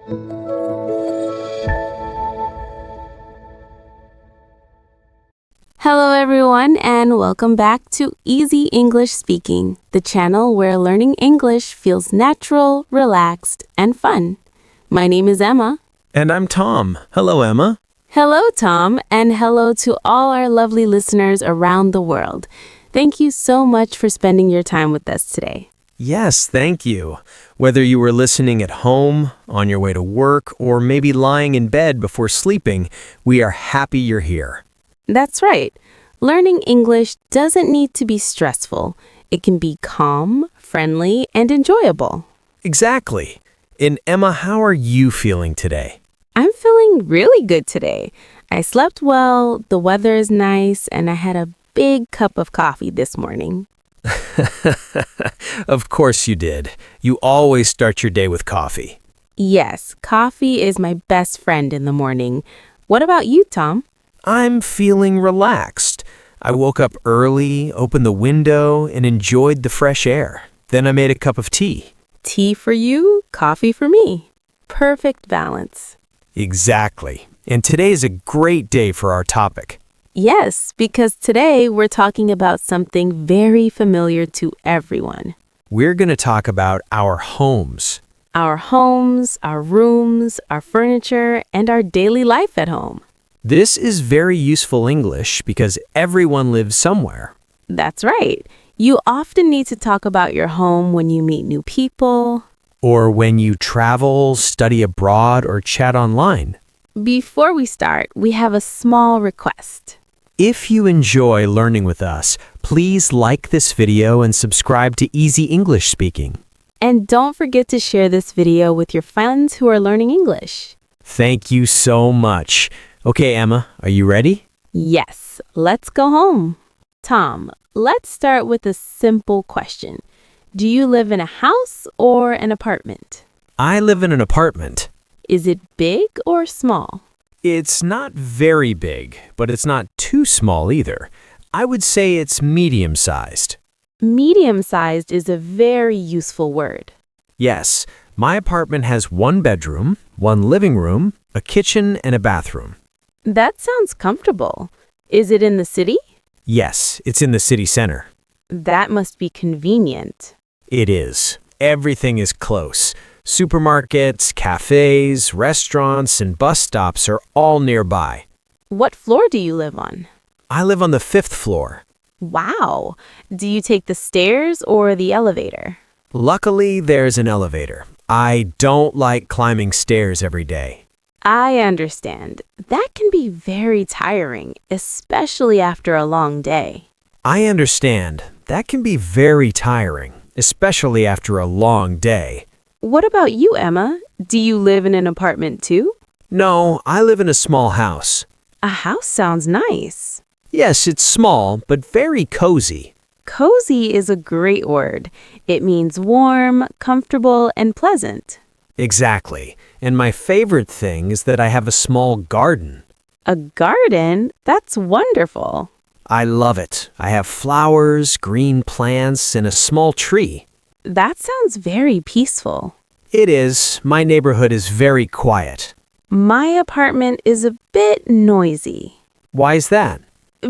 Hello everyone and welcome back to Easy English Speaking, the channel where learning English feels natural, relaxed, and fun. My name is Emma. And I'm Tom. Hello, Emma. Hello, Tom, and hello to all our lovely listeners around the world. Thank you so much for spending your time with us today. Yes, thank you. Whether you were listening at home, on your way to work, or maybe lying in bed before sleeping, we are happy you're here. That's right. Learning English doesn't need to be stressful. It can be calm, friendly, and enjoyable. Exactly. And Emma, how are you feeling today? I'm feeling really good today. I slept well, the weather is nice, and I had a big cup of coffee this morning. Of course you did. You always start your day with coffee. Yes, coffee is my best friend in the morning. What about you, Tom? I'm feeling relaxed. I woke up early, opened the window, and enjoyed the fresh air. Then I made a cup of tea. Tea for you, coffee for me. Perfect balance. Exactly. And today is a great day for our topic. Yes, because today we're talking about something very familiar to everyone. We're going to talk about our homes. Our homes, our rooms, our furniture, and our daily life at home. This is very useful English because everyone lives somewhere. That's right. You often need to talk about your home when you meet new people. Or when you travel, study abroad, or chat online. Before we start, we have a small request. If you enjoy learning with us, please like this video and subscribe to Easy English Speaking. And don't forget to share this video with your friends who are learning English. Thank you so much. Okay, Emma, are you ready? Yes, let's go home. Tom, let's start with a simple question. Do you live in a house or an apartment? I live in an apartment. Is it big or small? It's not very big, but it's not too small either. I would say it's medium-sized. Medium-sized is a very useful word. Yes, my apartment has one bedroom, one living room, a kitchen, and a bathroom. That sounds comfortable. Is it in the city? Yes, it's in the city center. That must be convenient. It is. Everything is close. Supermarkets, cafes, restaurants, and bus stops are all nearby. What floor do you live on? I live on the 5th floor. Wow. Do you take the stairs or the elevator? Luckily, there's an elevator. I don't like climbing stairs every day. I understand. That can be very tiring, especially after a long day. I understand. That can be very tiring, especially after a long day. What about you, Emma? Do you live in an apartment too? No, I live in a small house. A house sounds nice. Yes, it's small, but very cozy. Cozy is a great word. It means warm, comfortable, and pleasant. Exactly. And my favorite thing is that I have a small garden. A garden? That's wonderful. I love it. I have flowers, green plants, and a small tree. That sounds very peaceful. It is. My neighborhood is very quiet. My apartment is a bit noisy. Why is that?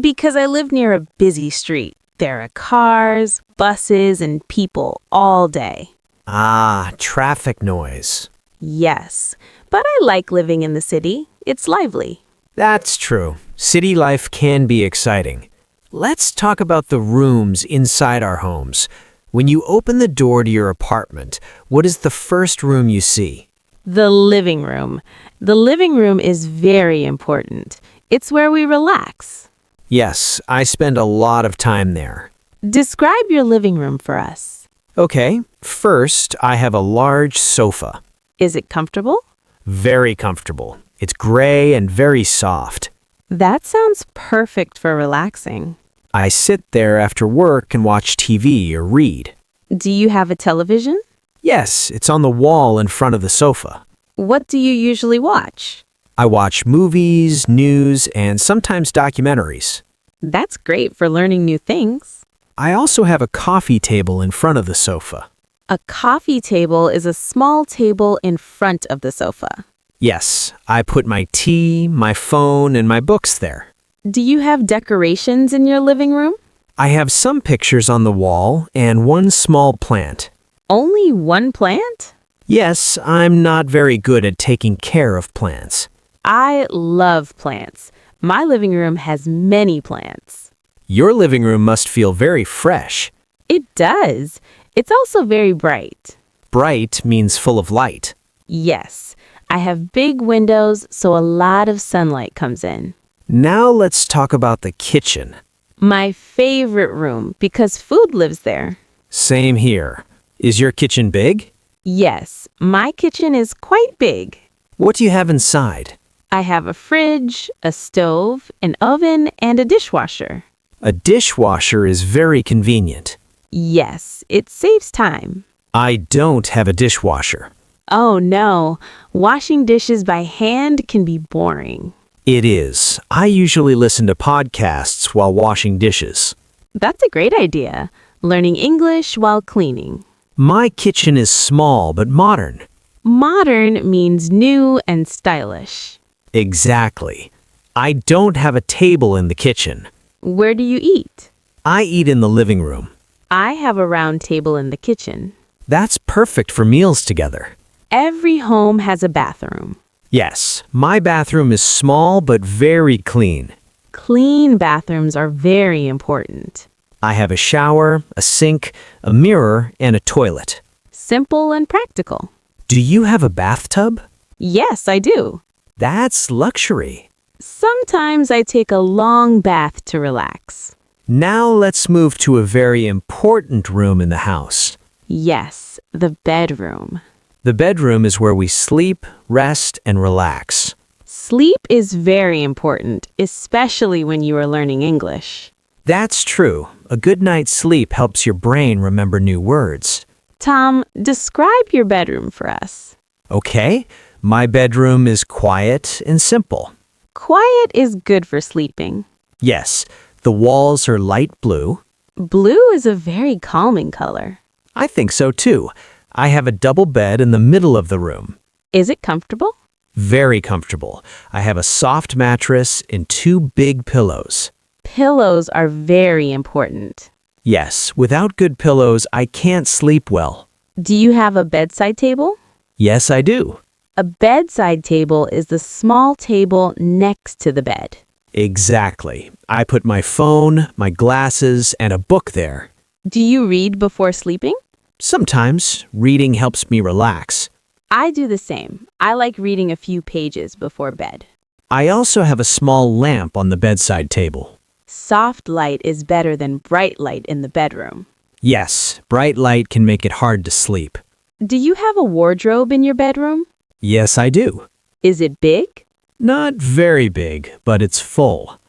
Because I live near a busy street. There are cars, buses, and people all day. Ah, traffic noise. Yes, but I like living in the city. It's lively. That's true. City life can be exciting. Let's talk about the rooms inside our homes. When you open the door to your apartment, what is the first room you see? The living room. The living room is very important. It's where we relax. Yes, I spend a lot of time there. Describe your living room for us. Okay, first, I have a large sofa. Is it comfortable? Very comfortable. It's gray and very soft. That sounds perfect for relaxing. I sit there after work and watch TV or read. Do you have a television? Yes, it's on the wall in front of the sofa. What do you usually watch? I watch movies, news, and sometimes documentaries. That's great for learning new things. I also have a coffee table in front of the sofa. A coffee table is a small table in front of the sofa. Yes, I put my tea, my phone, and my books there. Do you have decorations in your living room? I have some pictures on the wall and one small plant. Only one plant? Yes, I'm not very good at taking care of plants. I love plants. My living room has many plants. Your living room must feel very fresh. It does. It's also very bright. Bright means full of light. Yes, I have big windows, so a lot of sunlight comes in. Now let's talk about the kitchen. My favorite room because food lives there. Same here. Is your kitchen big? Yes, my kitchen is quite big. What do you have inside? I have a fridge, a stove, an oven, and a dishwasher. A dishwasher is very convenient. Yes, it saves time. I don't have a dishwasher. Oh no, washing dishes by hand can be boring. It is. I usually listen to podcasts while washing dishes. That's a great idea. Learning English while cleaning. My kitchen is small but modern. Modern means new and stylish. Exactly. I don't have a table in the kitchen. Where do you eat? I eat in the living room. I have a round table in the kitchen. That's perfect for meals together. Every home has a bathroom. Yes, my bathroom is small but very clean. Clean bathrooms are very important. I have a shower, a sink, a mirror, and a toilet. Simple and practical. Do you have a bathtub? Yes, I do. That's luxury. Sometimes I take a long bath to relax. Now let's move to a very important room in the house. Yes, the bedroom. The bedroom is where we sleep, rest, and relax. Sleep is very important, especially when you are learning English. That's true. A good night's sleep helps your brain remember new words. Tom, describe your bedroom for us. Okay, my bedroom is quiet and simple. Quiet is good for sleeping. Yes, the walls are light blue. Blue is a very calming color. I think so too. I have a double bed in the middle of the room. Is it comfortable? Very comfortable. I have a soft mattress and two big pillows. Pillows are very important. Yes, without good pillows, I can't sleep well. Do you have a bedside table? Yes, I do. A bedside table is the small table next to the bed. Exactly. I put my phone, my glasses, and a book there. Do you read before sleeping? Sometimes reading helps me relax. I do the same. I like reading a few pages before bed. I also have a small lamp on the bedside table. Soft light is better than bright light in the bedroom. Yes, bright light can make it hard to sleep. Do you have a wardrobe in your bedroom? Yes, I do. Is it big? Not very big, but it's full.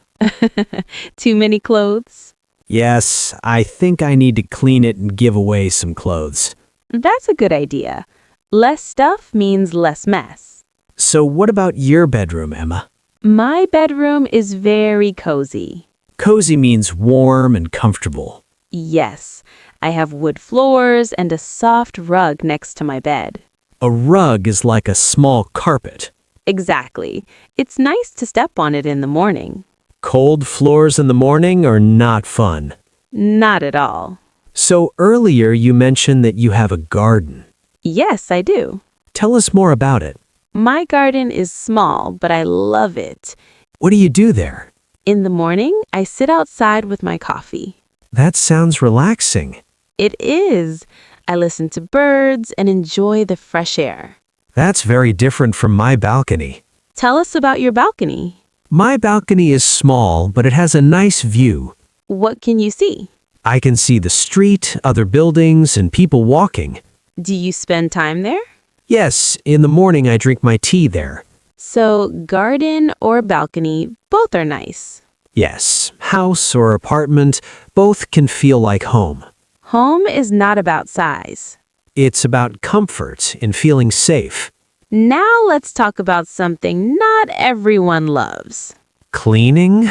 Too many clothes? Yes, I think I need to clean it and give away some clothes. That's a good idea. Less stuff means less mess. So what about your bedroom, Emma? My bedroom is very cozy. Cozy means warm and comfortable. Yes, I have wood floors and a soft rug next to my bed. A rug is like a small carpet. Exactly. It's nice to step on it in the morning. Cold floors in the morning are not fun. Not at all. So earlier you mentioned that you have a garden. Yes, I do. Tell us more about it. My garden is small, but I love it. What do you do there? In the morning, I sit outside with my coffee. That sounds relaxing. It is. I listen to birds and enjoy the fresh air. That's very different from my balcony. Tell us about your balcony. My balcony is small, but it has a nice view. What can you see? I can see the street, other buildings, and people walking. Do you spend time there? Yes, in the morning I drink my tea there. So, garden or balcony, both are nice. Yes, house or apartment, both can feel like home. Home is not about size. It's about comfort and feeling safe. Now let's talk about something not everyone loves. Cleaning?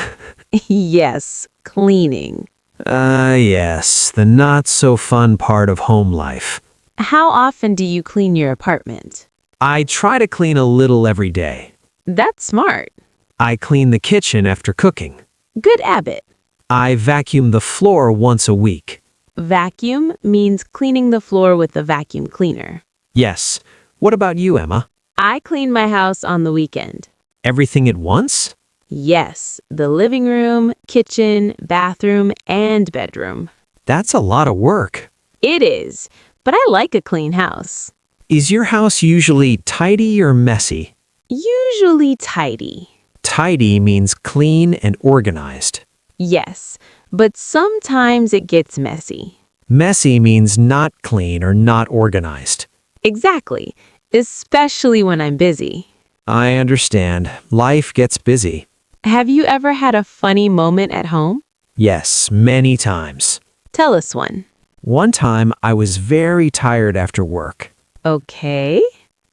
Yes, cleaning. Yes, the not so fun part of home life. How often do you clean your apartment? I try to clean a little every day. That's smart. I clean the kitchen after cooking. Good habit. I vacuum the floor once a week. Vacuum means cleaning the floor with a vacuum cleaner. Yes. What about you, Emma? I clean my house on the weekend. Everything at once? Yes, the living room, kitchen, bathroom, and bedroom. That's a lot of work. It is, but I like a clean house. Is your house usually tidy or messy? Usually tidy. Tidy means clean and organized. Yes, but sometimes it gets messy. Messy means not clean or not organized. Exactly, especially when I'm busy. I understand. Life gets busy. Have you ever had a funny moment at home? Yes, many times. Tell us one. One time I was very tired after work. Okay,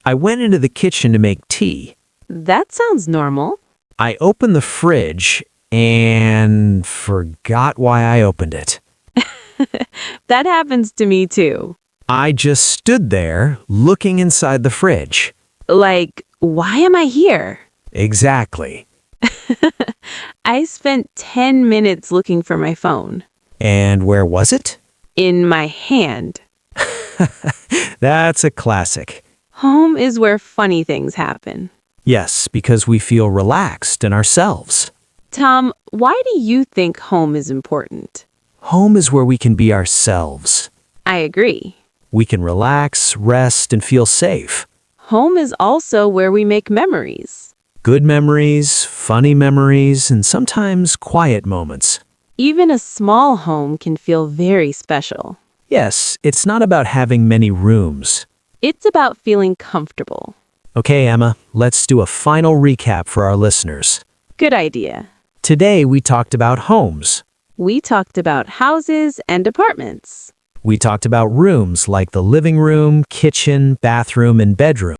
I went into the kitchen to make tea. that sounds normal. I opened the fridge and forgot why I opened it. That happens to me too. I just stood there looking inside the fridge. Like, why am I here? Exactly. I spent 10 minutes looking for my phone. And where was it? In my hand. That's a classic. Home is where funny things happen. Yes, because we feel relaxed in ourselves. Tom, why do you think home is important? Home is where we can be ourselves. I agree. We can relax, rest, and feel safe. Home is also where we make memories. Good memories, funny memories, and sometimes quiet moments. Even a small home can feel very special. Yes, it's not about having many rooms. It's about feeling comfortable. Okay, Emma, let's do a final recap for our listeners. Good idea. Today we talked about homes. We talked about houses and apartments. We talked about rooms like the living room, kitchen, bathroom, and bedroom.